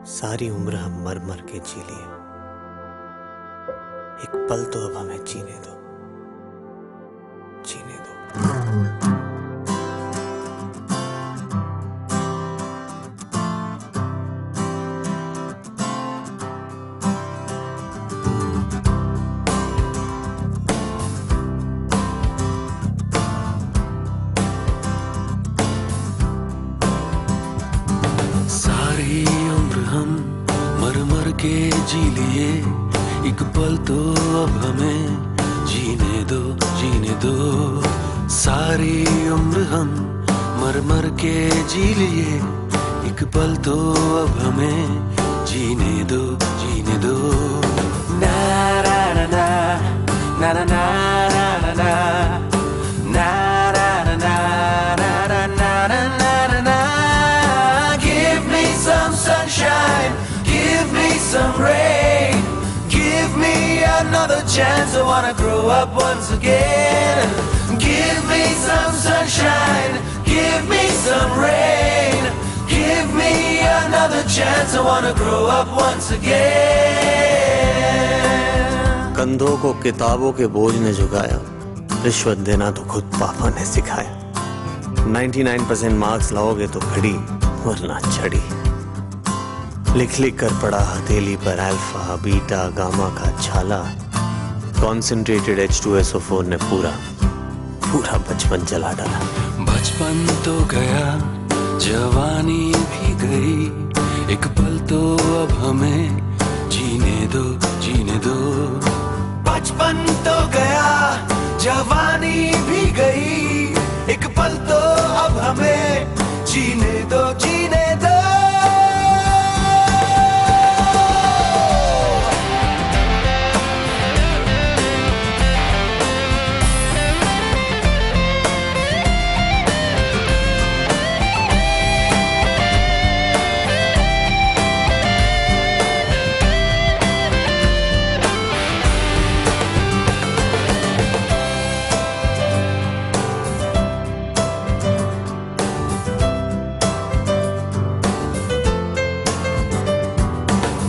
सारी उम्र हम मर मर के जी लिए, एक पल तो अब हमें जीने दो, जीने दो। सारी उम्र हम मर मर के जी लिए, एक पल तो अब हमें जीने दो, जीने दो। सारी उम्र हम मर मर के जी लिए, एक पल तो अब हमें जीने दो, जीने दो। ना ना ना ना ना ना ना ना ना ना ना ना ना ना ना। Give me some sunshine, give me some rain, give me another chance. I wanna grow up once again. Give me some sunshine, give me some rain, give me another chance. I wanna grow up once again. कंधों को किताबों के बोझ ने झुकाया, रिश्वत देना तो खुद पापा ने सिखाया। 99% मार्क्स लाओगे तो घड़ी वरना छड़ी। लिख लिख कर पड़ा हथेली पर अल्फा बीटा गामा का छाला। कॉन्सेंट्रेटेड H2SO4 ने पूरा बचपन जला डाला। बचपन तो गया, जवानी भी गई, एक पल तो अब हमें जीने दो, जीने दो। बचपन तो गया, जवानी भी गई, एक पल तो अब हमें जीने दो, जीने दो।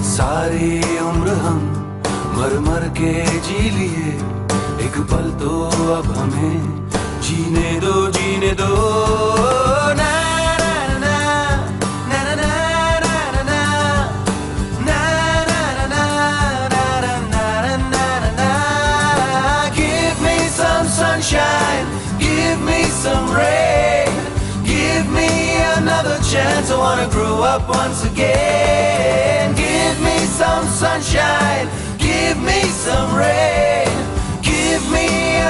सारी उम्र हम मर मर के जी लिए, एक पल तो अब हमें जीने दो, जीने दो। ना ना ना ना ना ना ना ना ना ना ना। Give me some sunshine, give me some rain, give me another chance. I wanna grow up once again. Give me some sunshine, give me some rain, give me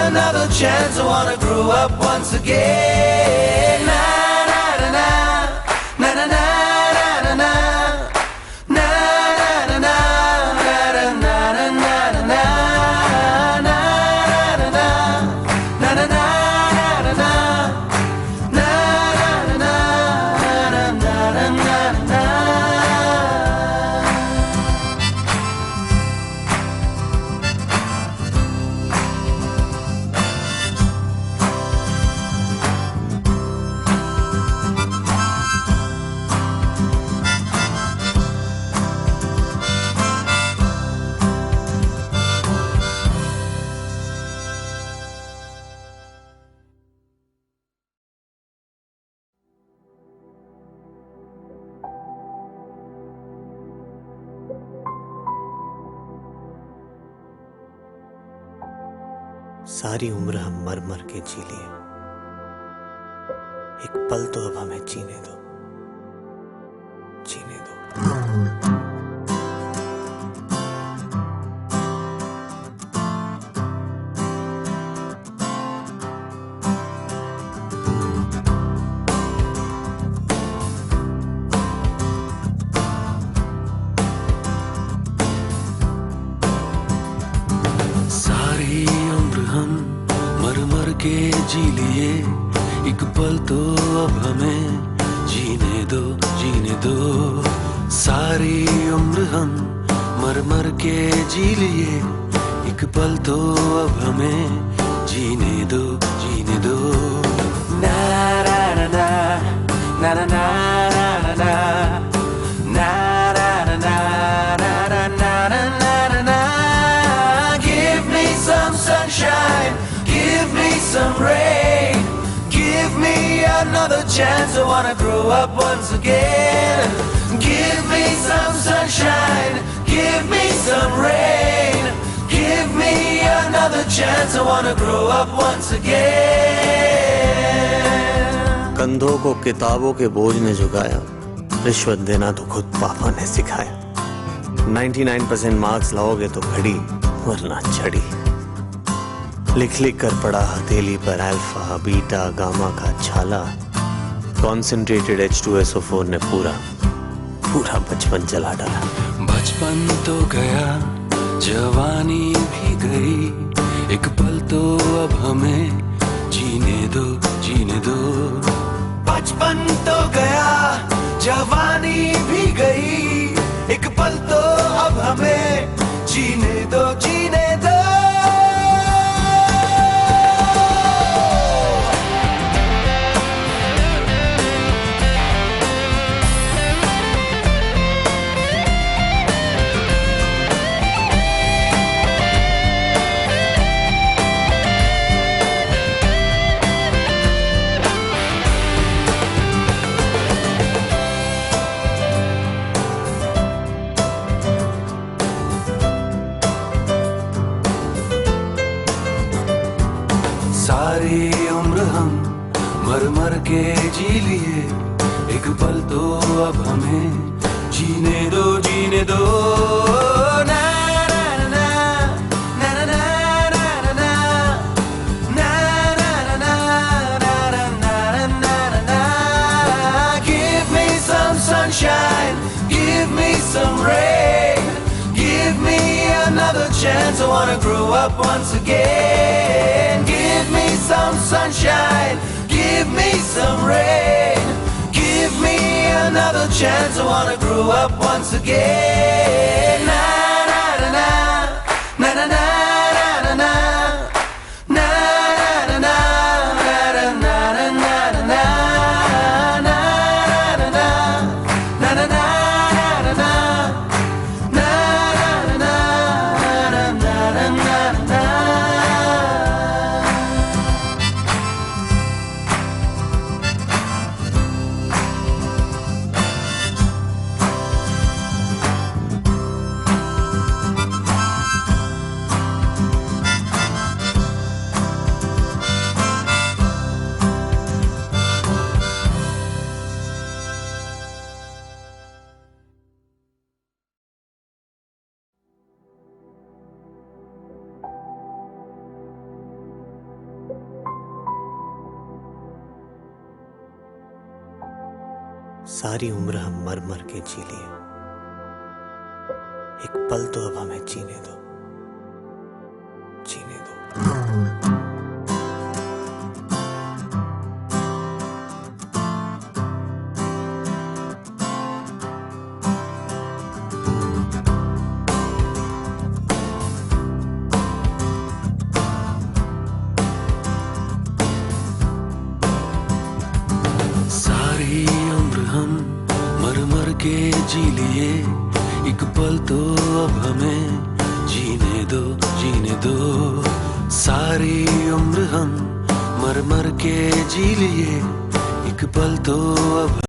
another chance. I wanna grow up once again. Na na na na na na na na na na na na na सारी उम्र हम मर मर के जी लिए, एक पल तो अब हमें जीने दो, जीने दो। सारी उम्र हम मर मर के जी लिए, एक पल तो अब हमें जीने दो, जीने दो। सारी उम्र हम मर मर के जी लिए, एक पल तो अब हमें जीने दो, जीने दो। ना ना ना ना ना ना ना ना ना ना another chance. I wanna grow up once again. Give me some sunshine, give me some rain. Give me another chance. I wanna grow up once again. कंधों को किताबों के बोझ ने झुकाया, रिश्वत देना तो खुद पापा ने सिखाया। 99% मार्क्स लाओगे तो घड़ी वरना छड़ी। लिख लिख कर पढ़ा हथेली पर अल्फा बीटा गामा का छाला। कॉन्सेंट्रेटेड H2SO4 ने पूरा बचपन जला डाला। बचपन तो गया, जवानी भी गई, एक पल तो अब हमें जीने दो, जीने दो। बचपन तो गया, जवानी भी गई, एक पल तो अब हमें जीने दो, जीने दो। सारी उम्र हम मर मर के जी लिए, एक पल तो अब हमें जीने दो, जीने दो। ना ना ना ना ना ना ना ना ना ना ना ना ना। Give me some sunshine, give me some rain, give me another chance. I wanna grow up once again. Give me some sunshine, give me some rain, give me another chance. I wanna grow up once again. Na na na na na na na na na na na na सारी उम्र हम मर मर के जी लिए, एक पल तो अब हमें जीने दो, जीने दो। सारी उम्र हम मर मर के जी लिए, एक पल तो अब हमें जीने दो, जीने दो। सारी उम्र हम मर मर के जी लिए, एक पल तो अब